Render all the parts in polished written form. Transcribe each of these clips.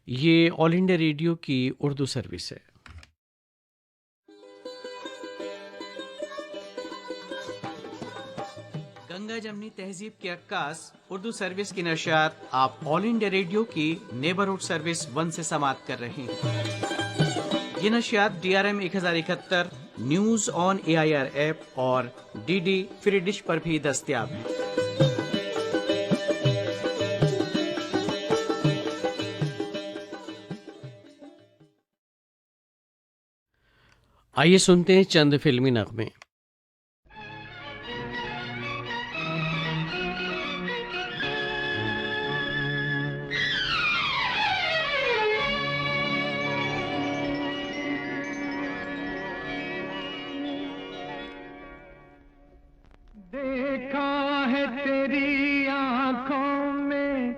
ये all India radio की Urdu service है। गंगा जमनी तहजीब की अक्कास उर्दू सर्विस की नशियात आप ऑल इंडिया रेडियो की नेबरहुड सर्विस 1 से समाप्त कर रहे हैं। ये नशियात DRM 1071 news on AIR app और DD फ्री डिश पर भी दस्तयाब है। आइए सुनते हैं चंद फिल्मी नगमे। देखा है तेरी आंखों में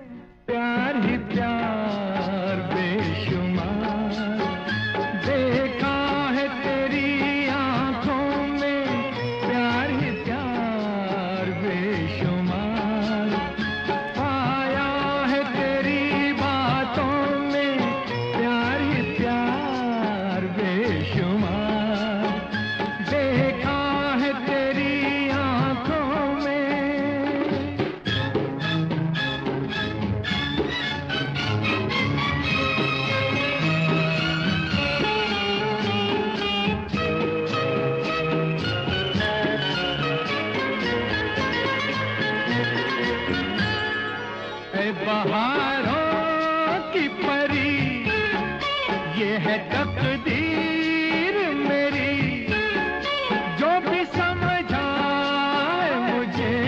प्यार ही प्यार बेशुमार। देखा है तेरी आंखों में प्यार ही प्यार बेशुमार। पाया है तेरी बातों में प्यार ही प्यार बेशुमार। देखा है तेरी आंखों में। ऐ बहारों की परी ये है तकदीर मेरी, जो भी समझाए मुझे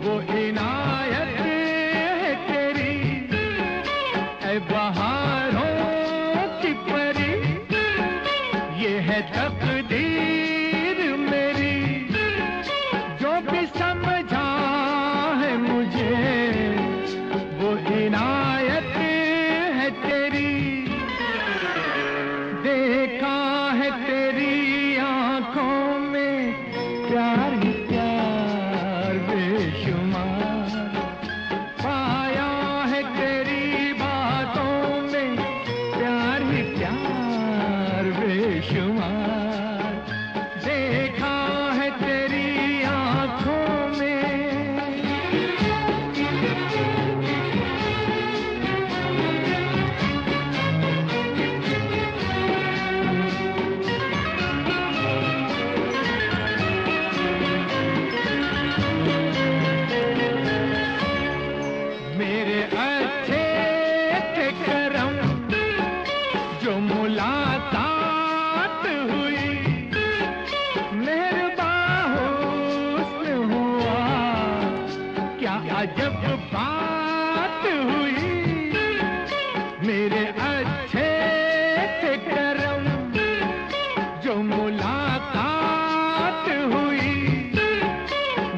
वो इनायत है तेरी। ऐ बहारों की परी ये है तकदीर मेरी, जो भी समझा है मुझे वो इनायत है तेरी। देखा है तेरी आंखों में प्यार ही प्यार बेशुमार। पाया है तेरी बातों में प्यार ही प्यार बेशुमार। देखा है तेरी आंखों में। मेरे अच्छे थे करम जो मुलाकात हुई, मेहरबान हुस्न हुआ क्या अजब बात हुई। मेरे अच्छे थे करम जो मुलाकात हुई,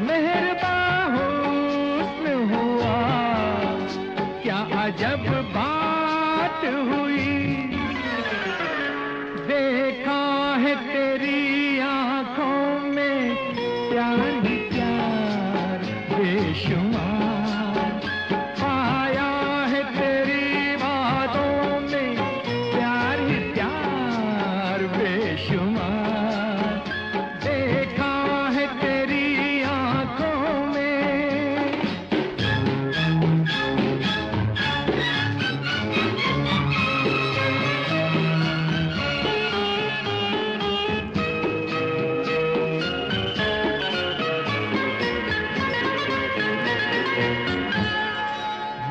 मेहरबान हुस्न हुआ क्या अजब बात हुई। देखा है तेरी आंखों में प्यार ही प्यार बेशुमार। पाया है तेरी बातों में प्यार ही प्यार बेशुमार। देखा है तेरी आंखों में।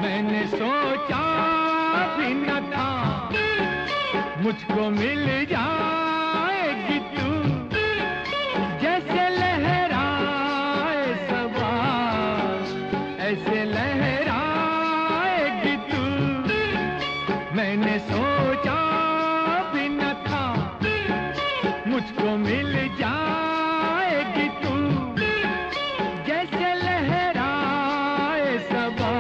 मैंने सोचा भी न था मुझको मिल जाएगी तू, जैसे लहराए सबा ऐसे लहराएगी तू। मैंने सोचा भी न था मुझको मिल जाएगी तू, जैसे लहराए सबा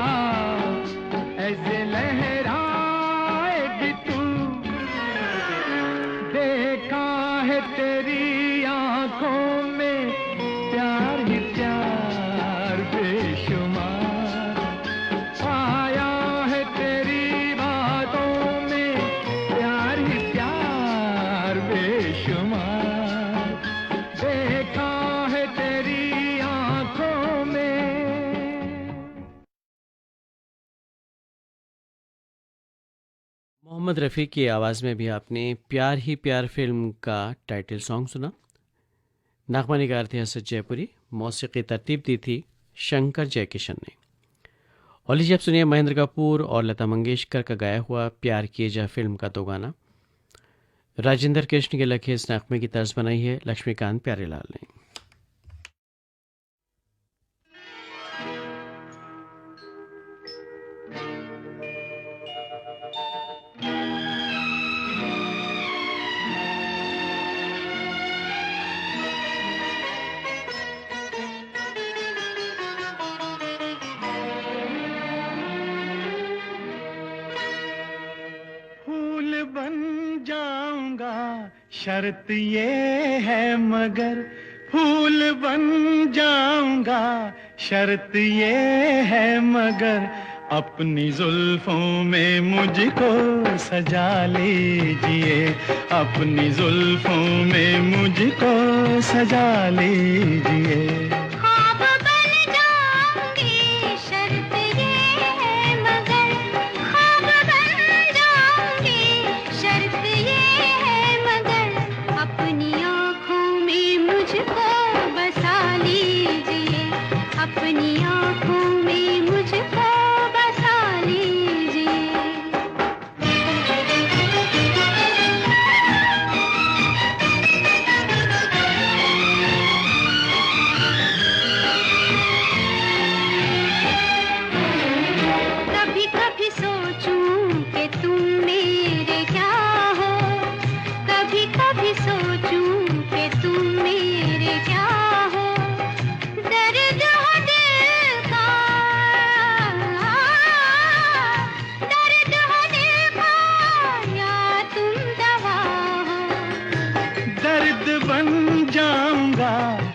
ऐसे लहराएगी तू। देखा है तेरी मोहम्मद रफ़ी की आवाज़ में भी आपने प्यार ही प्यार फिल्म का टाइटल सॉन्ग सुना। नगमा निगार थे हसरत जयपुरी, मौसीकी तरतीब दी थी शंकर जयकिशन ने। और लीजिए अब सुनिए महेंद्र कपूर और लता मंगेशकर का गाया हुआ प्यार किए जा फिल्म का दो गाना। राजेंद्र कृष्ण के लखे इस नगमे की तर्ज बनाई है लक्ष्मीकांत प्यारेलाल ने। फूल बन जाऊंगा शर्त ये है मगर, फूल बन जाऊंगा शर्त ये है मगर, अपनी जुल्फों में मुझको सजा लीजिए, अपनी जुल्फों में मुझको सजा लीजिए।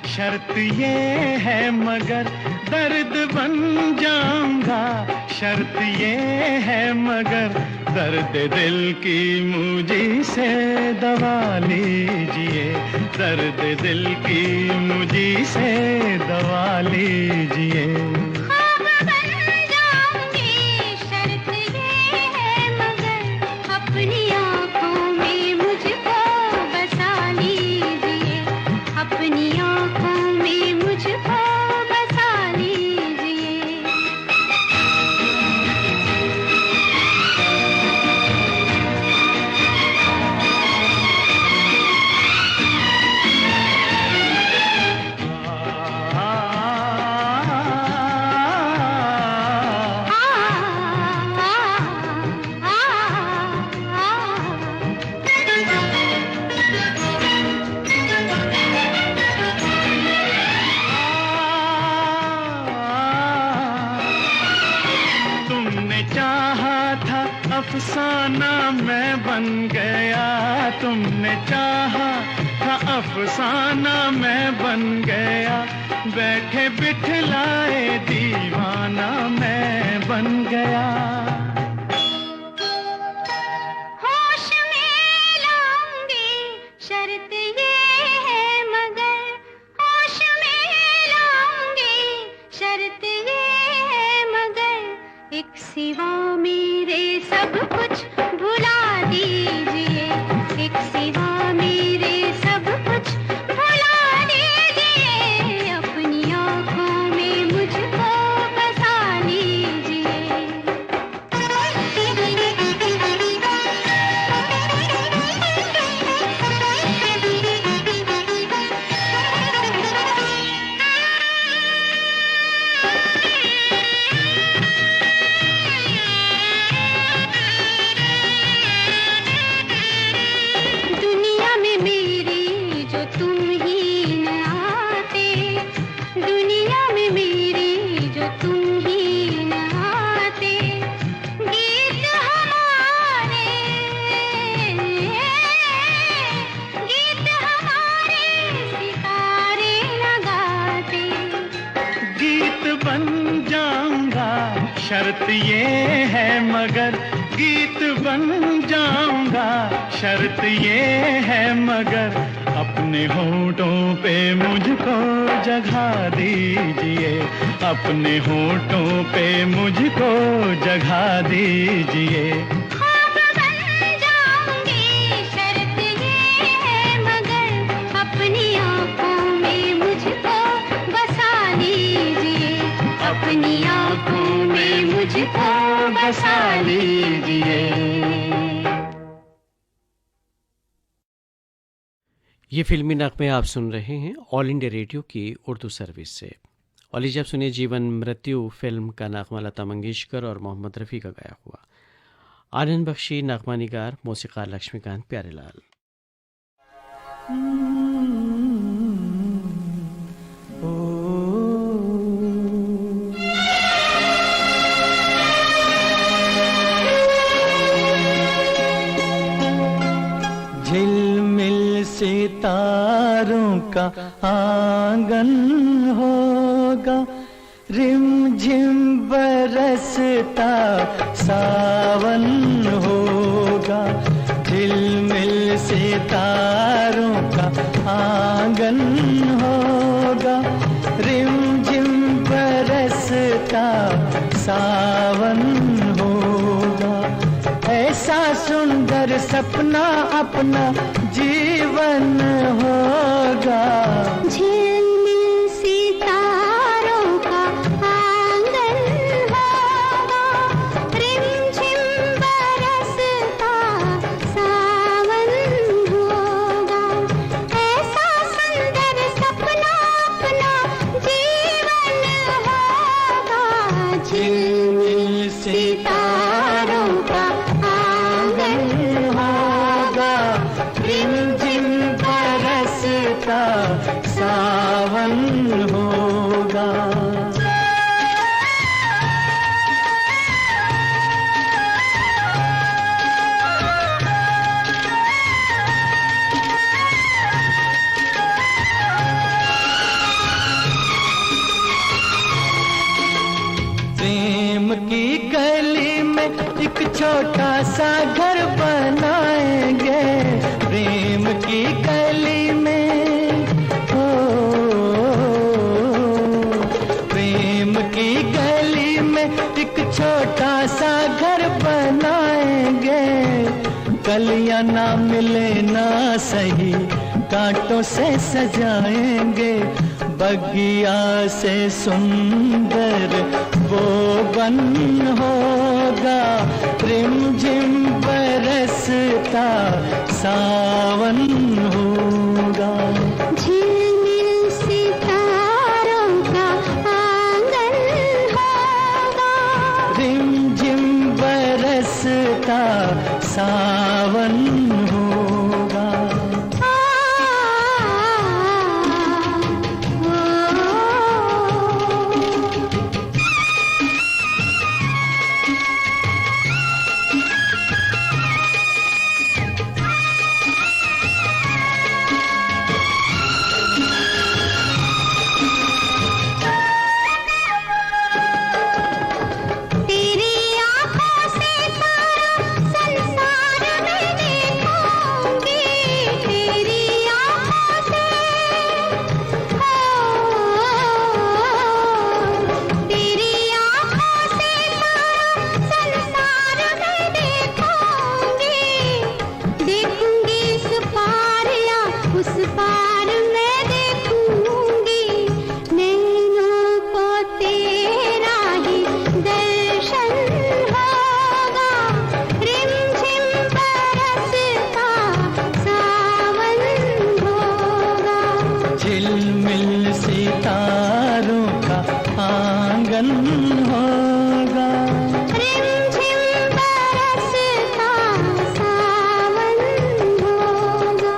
शर्त ये है मगर, दर्द बन जाऊंगा शर्त ये है मगर, दर्द दिल की मुझी से दवा लीजिए, दर्द दिल की मुझी से दवा लीजिए। अफसाना मैं बन गया, तुमने चाहा था अफसाना मैं बन गया, बैठे बिठलाए दीवाना मैं बन गया। होश में लाऊंगी शर्त ये है मगर, होश में लाऊंगी शर्त ये है मगर, एक सिवा मेरे सब कुछ भुला दीजिए, एक सिवा मेरे सब कुछ भुला दीजिए, अपनी आँखों में मुझको बसा लीजिए। शर्त ये है मगर, गीत बन जाऊंगा शर्त ये है मगर, अपने होठों पे मुझको जगह दीजिए, अपने होठों पे मुझको जगह दीजिए। ख्वाब बन हंसा लीजिए। ये फिल्मी नगमे आप सुन रहे हैं ऑल इंडिया रेडियो की उर्दू सर्विस से। और लीजिए आप सुनिए जीवन मृत्यु फिल्म का नगमा लता मंगेशकर और मोहम्मद रफ़ी का गाया हुआ। आनंद बख्शी नगमा निगार, मौसीक़ार लक्ष्मीकांत प्यारेलाल। झिलमिल सितारों का आंगन होगा, रिमझिम बरसता सावन होगा। झिलमिल सितारों का आंगन होगा, रिमझिम बरसता सावन होगा। ऐसा सुंदर सपना अपना जीवन होगा। झिलमिल सितारों का आंगन होगा, रिमझिम बरसता सावन होगा। ऐसा सुंदर सपना अपना जीवन होगा। झिलमिल सितारों का आंगन होगा, रिमझिम बरसता सावन होगा। प्रेम की गली में एक छोटा सा घर बनाएंगे। प्रेम की गली में हो, प्रेम की गली में एक छोटा सा घर बनाएंगे। कलियां ना मिले ना सही, कांटों से सजाएंगे। बगिया से सुंदर वो बन होगा, रिमझिम बरसता सावन होगा। झिलमिल सितारों का आंगन होगा, रिमझिम बरसता सावन होगा। तेरी आँखों से सारा संसार मैं देखूंगी। तेरी आँखों से तेरी आँखों से सारा संसार मैं देखूंगी। देखूंगी इस पार या उस पार मैं देखूंगी। नैनों को तेरा ही दर्शन होगा, रिमझिम बरसता सावन होगा। झिलमिल सितारों का आंगन होगा, रिमझिम बरसता सावन होगा।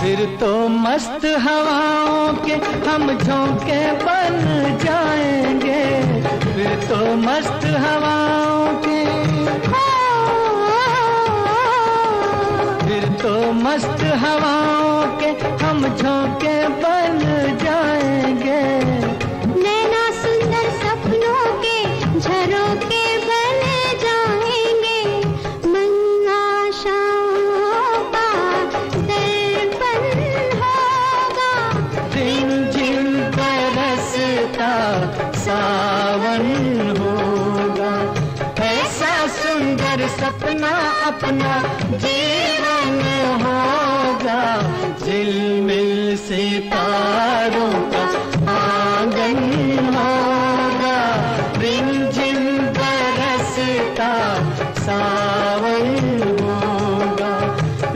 फिर तो मस्त हवाओं के हम झोंके बन जाएंगे। फिर तो मस्त हवाओं के, फिर तो मस्त हवाओं के हम झोंके बन जाएंगे। नैना सुंदर सपनों के झरोके बन जाएंगे। मन आशाओं का दर्पण होगा, अपना जीवन होगा, झिलमिल सितारों का आंगन होगा, रिमझिम बरसता सावन होगा,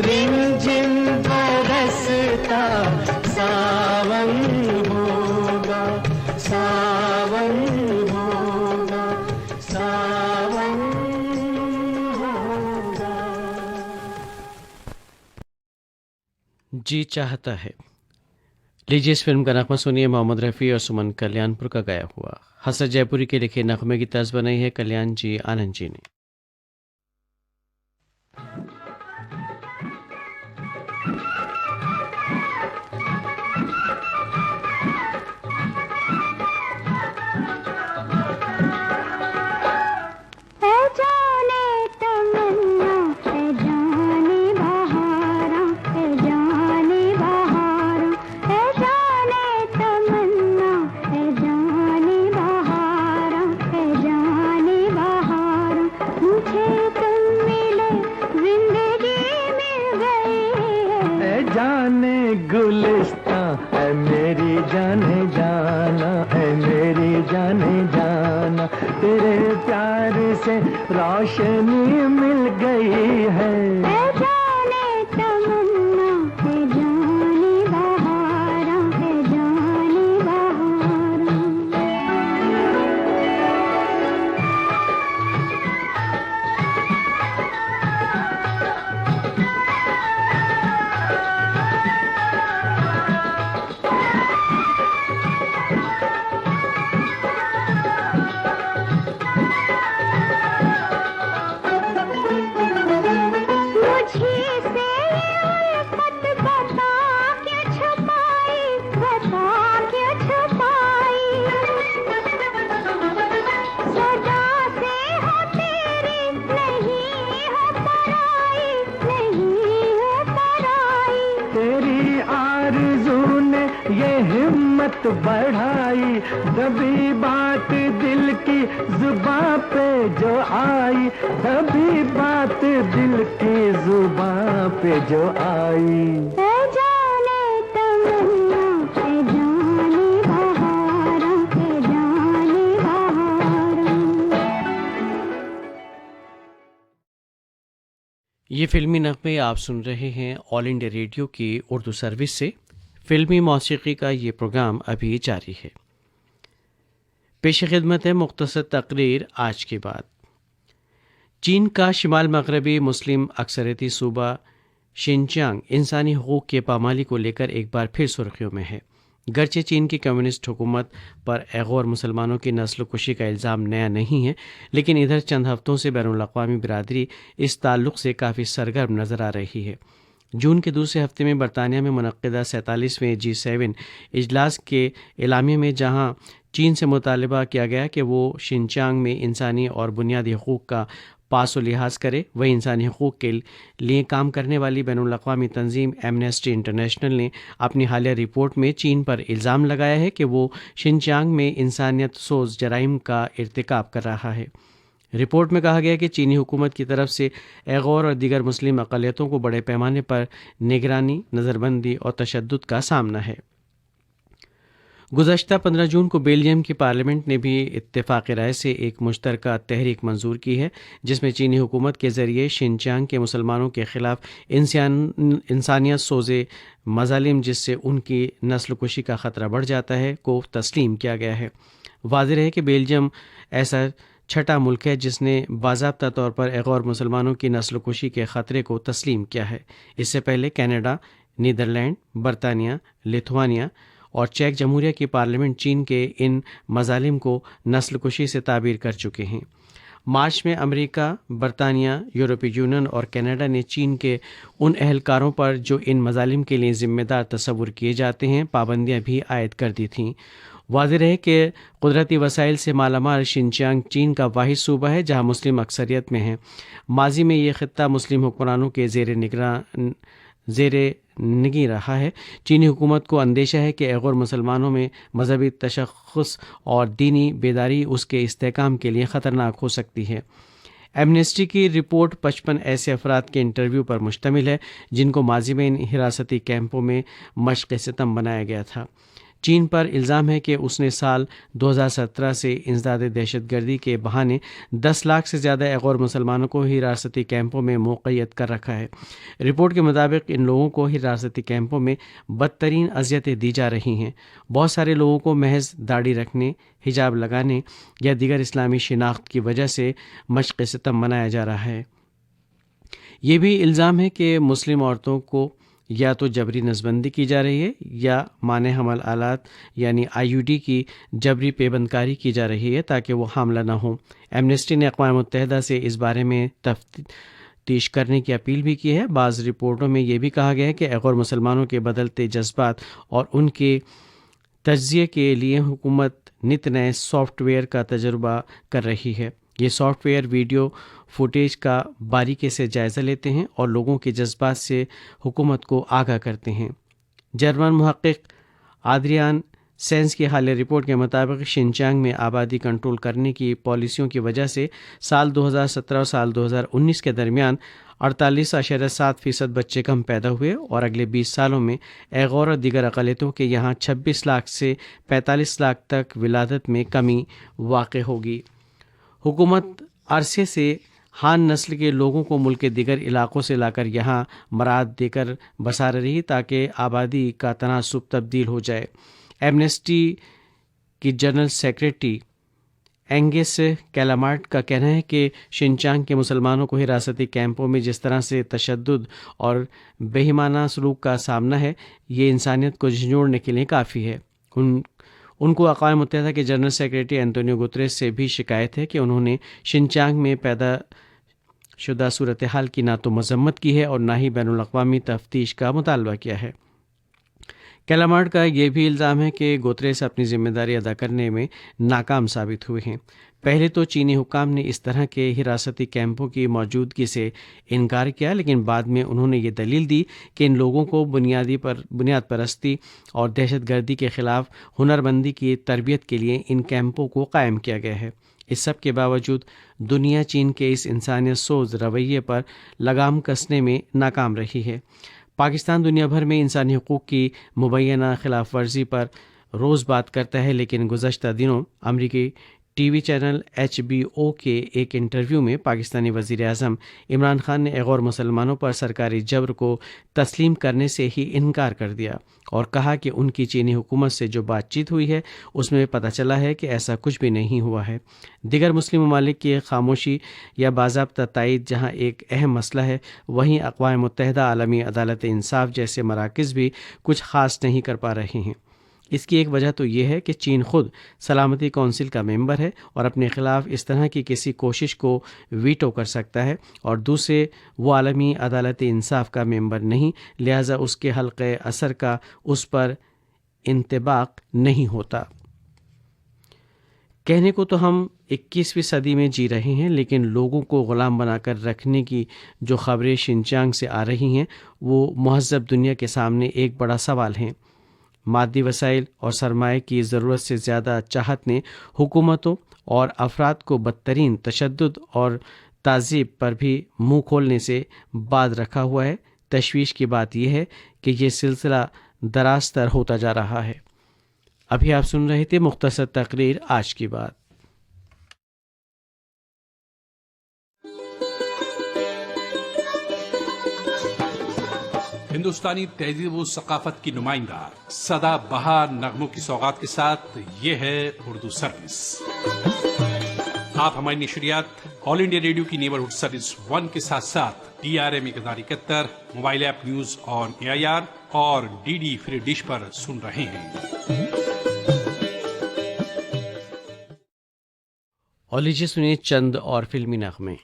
रिमझिम बरसता सावन होगा, सावन होगा, सावन होगा। जी चाहता है। लीजिए इस फिल्म का नगमा सुनिए, मोहम्मद रफ़ी और सुमन कल्याणपुर का गाया हुआ। हसरत जयपुरी के लिखे नगमे की तर्ज बनाई है कल्याण जी आनंद जी ने। गुलिस्तां है मेरी जाने जाना, है मेरी जाने जाना, तेरे प्यार से रोशनी मिल गई है। जाने तमन्ना है जाने बहारा, है जाने बहारा। बढ़ाई दबी बात दिल की जुबां पे जो आई, दबी बात दिल की जुबां पे जो आई। जाने तमन्ना है जाने बहारा, है जाने बहारा। ये फिल्मी नगमे आप सुन रहे हैं ऑल इंडिया रेडियो की उर्दू सर्विस से। फिल्मी मौसीकी का ये प्रोग्राम अभी जारी है। पेश खिदमत है मुख्तसर तकरीर आज के बाद। चीन का शिमाल मगरबी मुस्लिम अक्सरियती सूबा शिनजियांग इंसानी हकूक़ के पामाली को लेकर एक बार फिर सुर्खियों में है। गर्चे चीन की कम्युनिस्ट हुकूमत पर गैर मुसलमानों की नस्ल कुशी का इल्ज़ाम नया नहीं है, लेकिन इधर चंद हफ्तों से बैनुल-अक़वामी बिरादरी इस ताल्लुक़ से काफ़ी सरगर्म नज़र आ रही है। जून के दूसरे हफ्ते में बरतानिया में मुनक़्क़िदा 47वें G7 इजलास के एलामिया में जहां चीन से मुतालबा किया गया कि वो शिनजियांग में इंसानी और बुनियादी हकूक़ का पास व लिहाज करे, वही इंसानी हकूक़ के लिए काम करने वाली बैनुल-अक़वामी तंजीम एमनेस्टी इंटरनेशनल ने अपनी हालिया रिपोर्ट में चीन पर इल्ज़ाम लगाया है कि वो शिनजियांग में इंसानियत सोज़ जराइम का इर्तिकाब कर रहा है। रिपोर्ट में कहा गया कि चीनी हुकूमत की तरफ से उइग़ुर और दीगर मुस्लिम अक़लियतों को बड़े पैमाने पर निगरानी, नज़रबंदी और तशद्दुद का सामना है। गुज़श्ता 15 जून को बेल्जियम की पार्लियामेंट ने भी इत्तेफ़ाक़ राय से एक मुश्तरका तहरीक मंजूर की है, जिसमें चीनी हुकूमत के ज़रिए शिनजियांग के मुसलमानों के ख़िलाफ़ इंसानियत सोज़े मज़ालिम जिससे उनकी नस्ल कुशी का ख़तरा बढ़ जाता है को तस्लीम किया गया है। वाज़ेह है कि बेल्जियम ऐसा छठा मुल्क है जिसने बाज़ाब्ता तौर पर गैर मुसलमानों की नस्ल कुशी के ख़तरे को तस्लीम किया है। इससे पहले कनाडा, नीदरलैंड, बरतानिया, लिथुआनिया और चेक जमहूरिया की पार्लियामेंट चीन के इन मज़ालिम को नस्ल कुशी से ताबीर कर चुके हैं। मार्च में अमेरिका, बरतानिया, यूरोपीय यूनियन और कनाडा ने चीन के उन एहलकारों पर जो इन मज़ालिम के लिए ज़िम्मेदार तस्वुर किए जाते हैं पाबंदियाँ भी आयद कर दी थीं। वाज़ेह है कि कुदरती वसाइल से मालामाल शिनजियांग चीन का वाहिद सूबा है जहाँ मुस्लिम अक्सरियत में है। माजी में ये ख़ित्ता मुस्लिम हुक्मरानों के ज़ेर निगी रहा है। चीनी हुकूमत को अंदेशा है कि गैर मुसलमानों में मजहबी तशख़्ख़ुस और दीनी बेदारी उसके इस्तेहकाम के लिए ख़तरनाक हो सकती है। एमनेस्टी की रिपोर्ट 55 ऐसे अफराद के इंटरव्यू पर मुश्तमिल है जिनको माजी में इन हिरासती कैंपों में मशक़ सितम बनाया गया था। चीन पर इल्ज़ाम है कि उसने साल 2017 से इंसदाद दहशतगर्दी के बहाने 10 लाख से ज़्यादा गैर मुसलमानों को हिरासती कैंपों में मुक़य्यद कर रखा है। रिपोर्ट के मुताबिक इन लोगों को हिरासती कैंपों में बदतरीन अज़ियतें दी जा रही हैं। बहुत सारे लोगों को महज दाढ़ी रखने, हिजाब लगाने या दीगर इस्लामी शिनाख्त की वजह से मशक़ सितम मनाया जा रहा है। ये भी इल्ज़ाम है कि मुस्लिम औरतों को या तो जबरी नसबंदी की जा रही है या माने हमल आलात यानी IUD की जबरी पेबंदकारी की जा रही है ताकि वो हामला ना हो। एमनेस्टी ने अक़वाम मुत्तहिदा से इस बारे में तफ्तीश करने की अपील भी की है। बाज़ रिपोर्टों में यह भी कहा गया है कि गैर मुसलमानों के बदलते जज्बात और उनके तज्ज़िये के लिए हुकूमत नित नए सॉफ्टवेयर का तजुर्बा कर रही है। ये सॉफ्टवेयर वीडियो फुटेज का बारीकी से जायज़ा लेते हैं और लोगों के जज्बात से हुकूमत को आगाह करते हैं। जर्मन मुहक्किक आद्रियान सेंस की हालिया रिपोर्ट के मुताबिक शिनचांग में आबादी कंट्रोल करने की पॉलिसियों की वजह से साल 2017 और साल 2019 के दरमियान 48.7% बच्चे कम पैदा हुए और अगले 20 सालों में गैर और दीगर अक़लियतों के यहाँ 26 लाख से 45 लाख तक विलादत में कमी वाक़ होगी। हुकूमत अरसे से हान नस्ल के लोगों को मुल्क के दीगर इलाकों से लाकर यहाँ मराद देकर बसा रही ताकि आबादी का तनासुब तब्दील हो जाए। एमनेस्टी की जनरल सेक्रेटरी एंगस कैलामार्ट का कहना है कि शिनचांग के मुसलमानों को हिरासती कैंपों में जिस तरह से तशद्दुद और बेईमाना सलूक का सामना है, ये इंसानियत को झंझोड़ने के लिए काफ़ी है। उनको अक़वाम मुत्तहिदा के जनरल सेक्रेटरी एंटोनियो गुतरेस से भी शिकायत है कि उन्होंने शिनचांग में पैदा शुदा सूरत हाल की ना तो मजम्मत की है और ना ही बैनुल अक़वामी तफ्तीश का मुतालबा किया है। कैलामार्ट का यह भी इल्ज़ाम है कि गुतरेस अपनी जिम्मेदारी अदा करने में नाकाम साबित हुए हैं। पहले तो चीनी हुक्काम ने इस तरह के हिरासती कैंपों की मौजूदगी से इनकार किया, लेकिन बाद में उन्होंने ये दलील दी कि इन लोगों को बुनियाद परस्ती और दहशतगर्दी के ख़िलाफ़ हुनरमंदी की तरबियत के लिए इन कैंपों को कायम किया गया है। इस सब के बावजूद दुनिया चीन के इस इंसानियत सोज रवैये पर लगाम कसने में नाकाम रही है। पाकिस्तान दुनिया भर में इंसानी हुकूक़ की मुबैना खिलाफ वर्जी पर रोज़ बात करता है, लेकिन गुज़श्ता दिनों अमरीकी TV चैनल HBO के एक इंटरव्यू में पाकिस्तानी वज़ीर-ए-आज़म इमरान खान ने गैर मुसलमानों पर सरकारी जबर को तस्लीम करने से ही इनकार कर दिया और कहा कि उनकी चीनी हुकूमत से जो बातचीत हुई है उसमें पता चला है कि ऐसा कुछ भी नहीं हुआ है। दीगर मुस्लिम ममालिक की खामोशी या बाज़ाब्ता तायीद जहाँ एक अहम मसला है, वहीं अक़वाम मुत्तहिदा आलमी अदालत इंसाफ जैसे मराकज़ भी कुछ ख़ास नहीं कर पा रहे हैं। इसकी एक वजह तो ये है कि चीन खुद सलामती कौंसिल का मेंबर है और अपने ख़िलाफ़ इस तरह की किसी कोशिश को वीटो कर सकता है, और दूसरे वो आलमी अदालत इंसाफ का मेंबर नहीं, लिहाजा उसके हल्क़े असर का उस पर इंतबाक नहीं होता। कहने को तो हम 21वीं सदी में जी रहे हैं, लेकिन लोगों को ग़ुलाम बनाकर रखने की जो ख़बरें शिनचांग से आ रही हैं वो महज़्ज़ब दुनिया के सामने एक बड़ा सवाल हैं। मादी वसाइल और सरमाए की ज़रूरत से ज़्यादा चाहत ने हुकूमतों और अफराद को बदतरीन तशद्दुद और ताज़ीब पर भी मुँह खोलने से बाज रखा हुआ है। तशवीश की बात यह है कि ये सिलसिला दराज तर होता जा रहा है। अभी आप सुन रहे थे मुख्तसर तकरीर आज की बात। हिंदुस्तानी तहजीब और सकाफत की नुमाइंदा सदा बहार नगमों की सौगात के साथ ये है उर्दू सर्विस। आप हमारी नशरियात ऑल इंडिया रेडियो की नेबरहुड सर्विस 1 के साथ साथ DRM 1071 mobile app news on AIR और DD फ्री डिश पर सुन रहे हैं। और लीजिए सुनिए चंद और फिल्मी नगमे।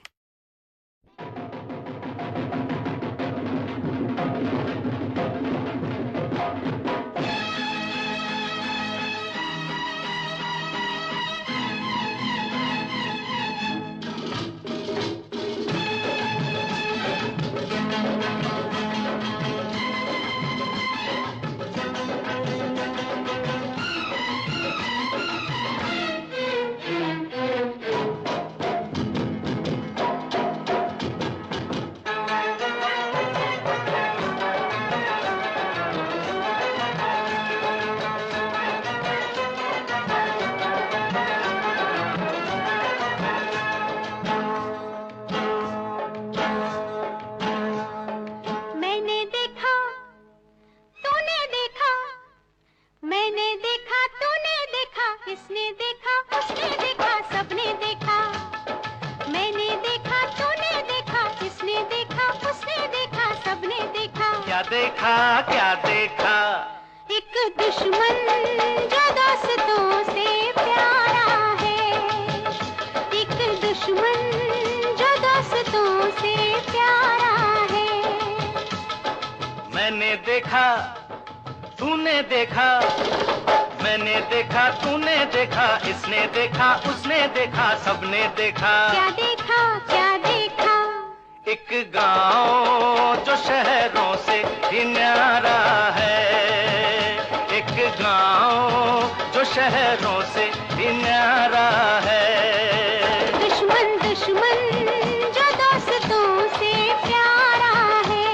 इसने देखा उसने देखा सबने देखा, मैंने देखा तूने देखा, इसने देखा उसने देखा सबने देखा। क्या देखा क्या देखा? एक दुश्मन जो दोस्तों से प्यारा है, एक दुश्मन जो दोस्तों से प्यारा है। मैंने देखा तूने देखा, मैंने देखा तूने देखा, इसने देखा उसने देखा सबने देखा। क्या देखा क्या देखा? एक गांव जो शहरों से भी न्यारा है, एक गांव जो शहरों से भी न्यारा है। दुश्मन दुश्मन जो दोस्तों से प्यारा है।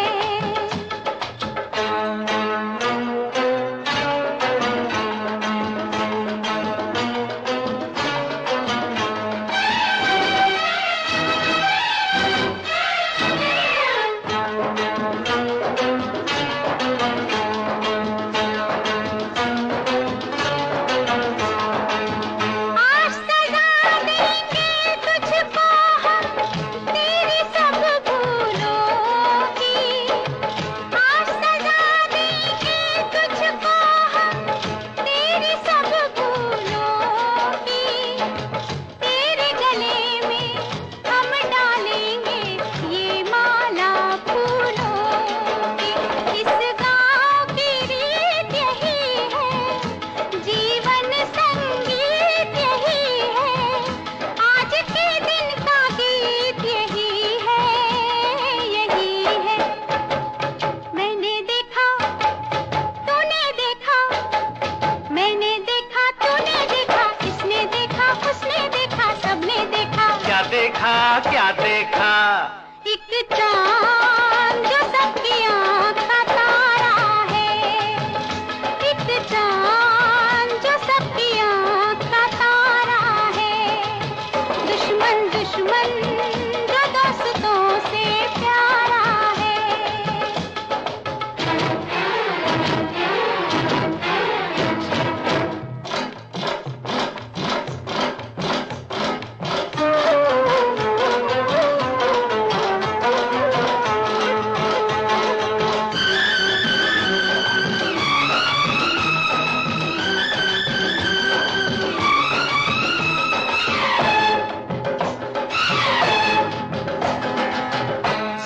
आज सजा देंगे तुझको हम तेरी सब भूलों की, आज सजा देंगे तुझको हम तेरी सब भूलों की। तेरे गले में हम डालेंगे ये माला फूलों की। इस गाँव की रीत यही है, जीवन संगीत यही है, आज के दिन का गीत यही है, यही है। मैंने देखा तूने देखा, मैंने देखा तूने देखा, इसने देखा उसने देखा सबने देखा। क्या देखा क्या देखा? एक चांद जो सबकी आँख का तारा है, एक चांद जो सबकी आँख का तारा है। दुश्मन दुश्मन जो दोस्तों से प्यारा है।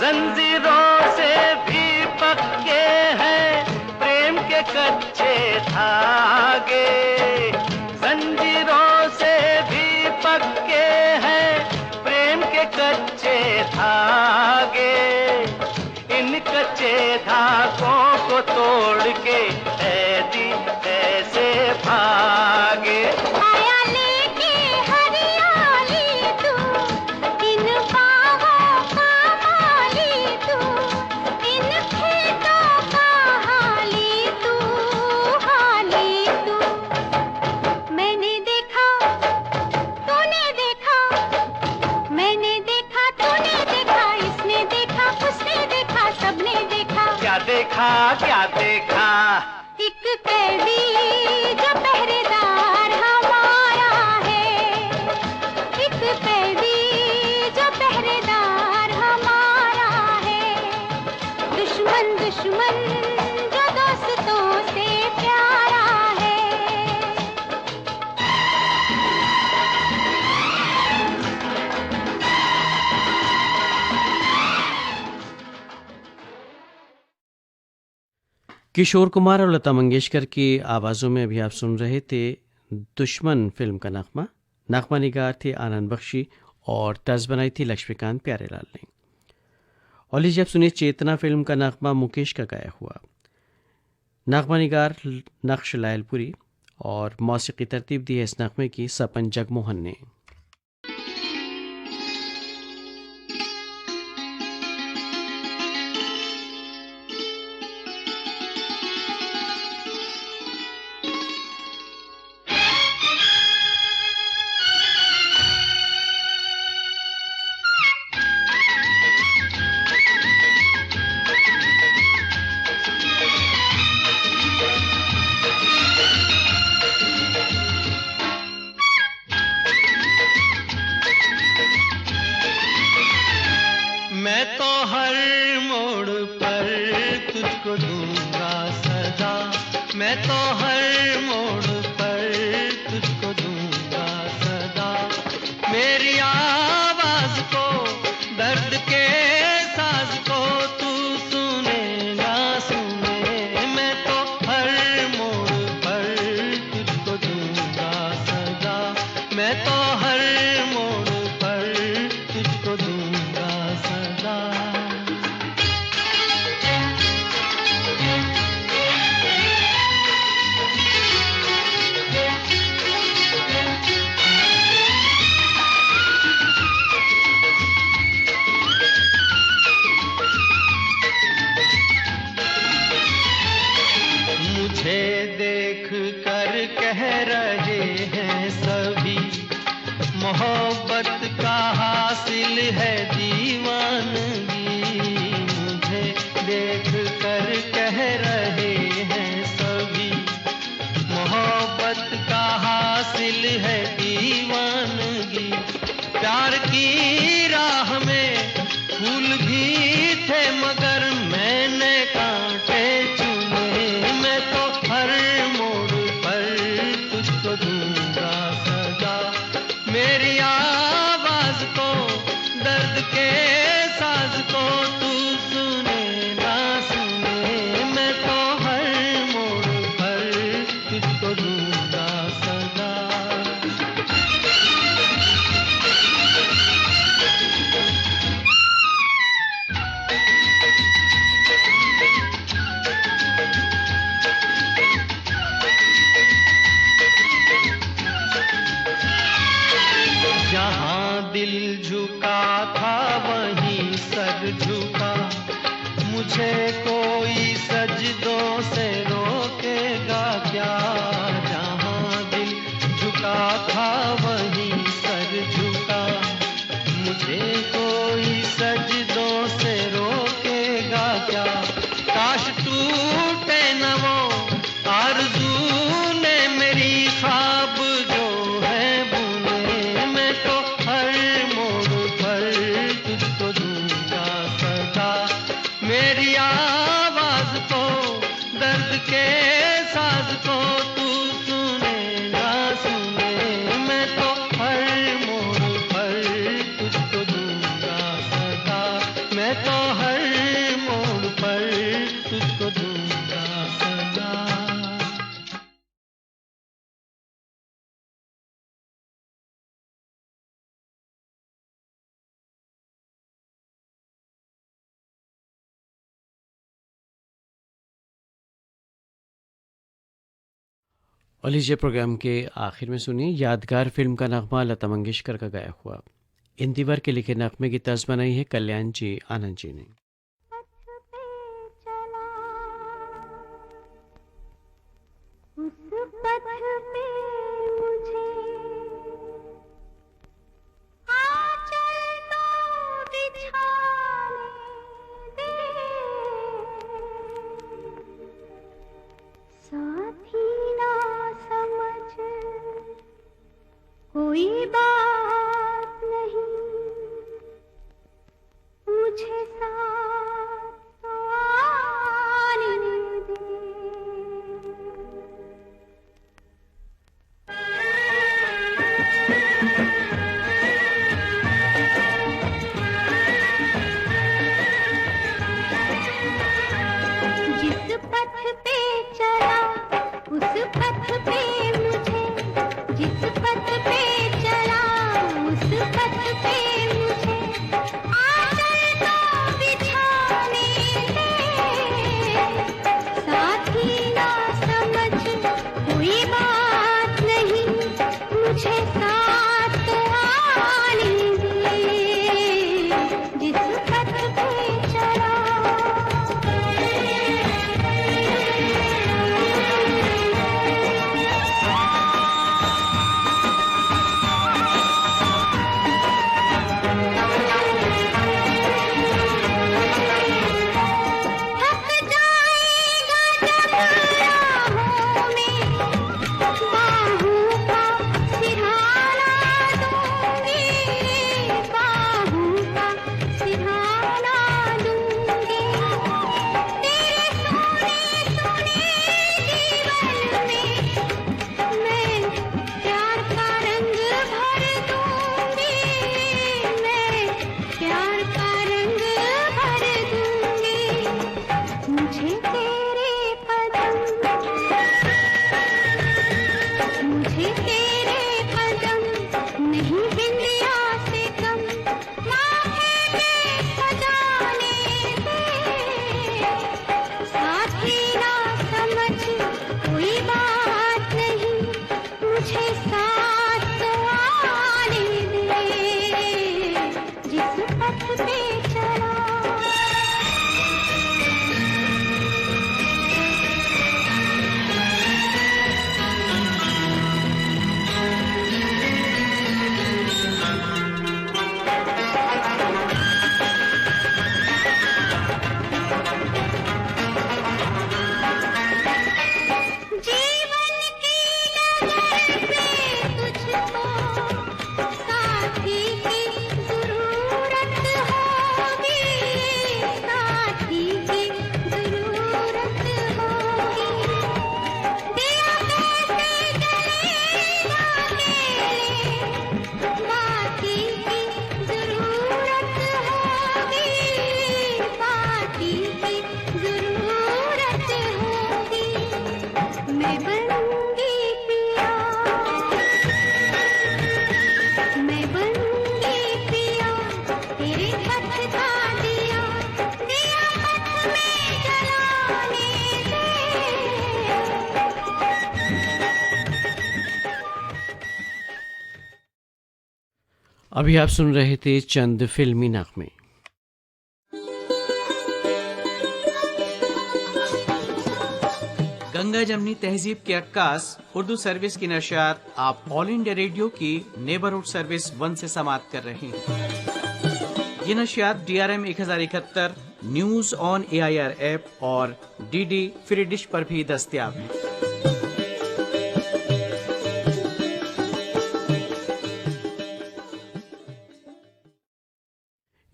जंजीरों से भी पक्के हैं प्रेम के कच्चे धागे, जंजीरों से भी पक्के हैं प्रेम के कच्चे धागे। इन कच्चे धागों को तोड़ के ऐदी ऐसे भागे। आया लेके हरियाली तू, इन बाहों का माली तू, इन खेतों का हाली तू, हाली तू। मैंने देखा तूने देखा, मैंने देखा तूने देखा, इसने देखा उसने देखा सबने देखा। क्या देखा क्या देखा? एक कैदी जो पहरेदार हमारा है, एक कैदी जो पहरेदार हमारा है। दुश्मन दुश्मन जो दोस्तों से प्यारा है। किशोर कुमार और लता मंगेशकर की आवाज़ों में अभी आप सुन रहे थे दुश्मन फिल्म का नगमा। नगमा निगार थे आनंद बख्शी और तर्ज बनाई थी लक्ष्मीकांत प्यारेलाल ने। और लीजिए आप सुनिए चेतना फिल्म का नगमा मुकेश का गाया हुआ। नगमा निगार नक्श लायलपुरी और मौसीकी तरतीब दी है इस नगमे की सपन जगमोहन ने। मोहब्बत का हासिल है दीवानगी, मुझे देख कर कह रहे हैं सभी, मोहब्बत का हासिल है दीवानगी। प्यार की राह में फूल भी थे मगर मैंने कांटे चुने, मैं तो हर मोड़ पर तुझको दूंगा सजा। मेरी आवाज को, दर्द के साज को तू सुने ना सुने, मैं तो हर मोड़ पर तुझको दूंगा सजा। जहाँ दिल झुका था वहीं सर झुका, मुझे कोई सजदों से रोकेगा क्या। जहाँ दिल झुका था वहीं सर झुका, मुझे कोई सजदों से रोकेगा क्या। काश टूटे न वो आरज़ू ने मेरी ख्वाब जो है बुने, मैं तो हर मोड़ पर तुझको दूंगा सदा। मेरी आवाज को, दर्द के साज को तू सुने ना सुने, मैं तो हर मोड़ पर तुझको दूंगा सदा। मैं तो हर मोड़ पर तुझको दूंगा सदा। और लीजिए प्रोग्राम के आखिर में सुनिए यादगार फिल्म का नगमा लता मंगेशकर का गाया हुआ। इंदिवर के लिखे नगमे की तर्ज बनाई है कल्याण जी आनंद जी ने। उस पथ पे मुझे आंचल तो बिछाने दे, साथी ना समझ कोई बात नहीं, मुझे साथ तो आने दे। जिस पथ पे चला उस पथ पे मुझे, जिस पथ पे चला उस पथ पे मुझे आंचल तो बिछाने दे, साथी ना समझ कोई बात नहीं, मुझे साथ तो आने दे। जिस पथ पे चला अभी आप सुन रहे थे चंद फिल्मी नगमे। गंगा जमनी तहजीब के अक्कास उर्दू सर्विस की नशियात आप ऑल इंडिया रेडियो की नेबरहुड सर्विस 1 से समाप्त कर रहे हैं। ये नशियात DRM 1071 news on AIR app और DD फ्री डिश पर भी दस्तयाब है।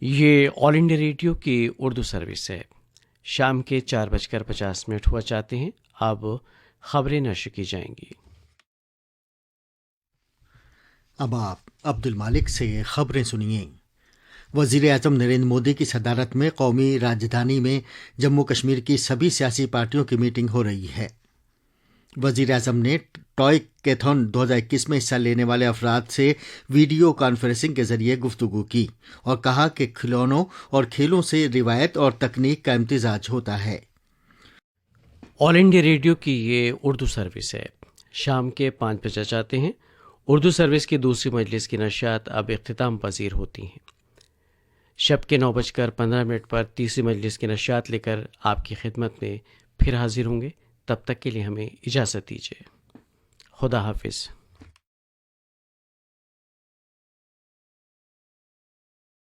ये ऑल इंडिया रेडियो की उर्दू सर्विस है। शाम के 4:50 हुआ चाहते हैं। अब खबरें नशर की जाएंगी। अब आप अब्दुल मालिक से खबरें सुनिए। वज़ीर आज़म नरेंद्र मोदी की सदारत में कौमी राजधानी में जम्मू कश्मीर की सभी सियासी पार्टियों की मीटिंग हो रही है। वज़ीर आज़म ने टॉय कैथॉन 2021 में हिस्सा लेने वाले अफराद से वीडियो कॉन्फ्रेंसिंग के जरिए गुफ्तगू की और कहा कि खिलौनों और खेलों से रिवायत और तकनीक का इम्तिजाज होता है। ऑल इंडिया रेडियो की ये उर्दू सर्विस है। शाम के 5 बजे चाहते हैं। उर्दू सर्विस की दूसरी मजलिस की नशियात अब इख्तिताम पजीर होती हैं। शब के 9:15 पर तीसरी मजलिस की नशियात लेकर आपकी खिदमत में फिर हाजिर होंगे। तब तक के लिए हमें इजाज़त दीजिए। खुदा हाफिज़।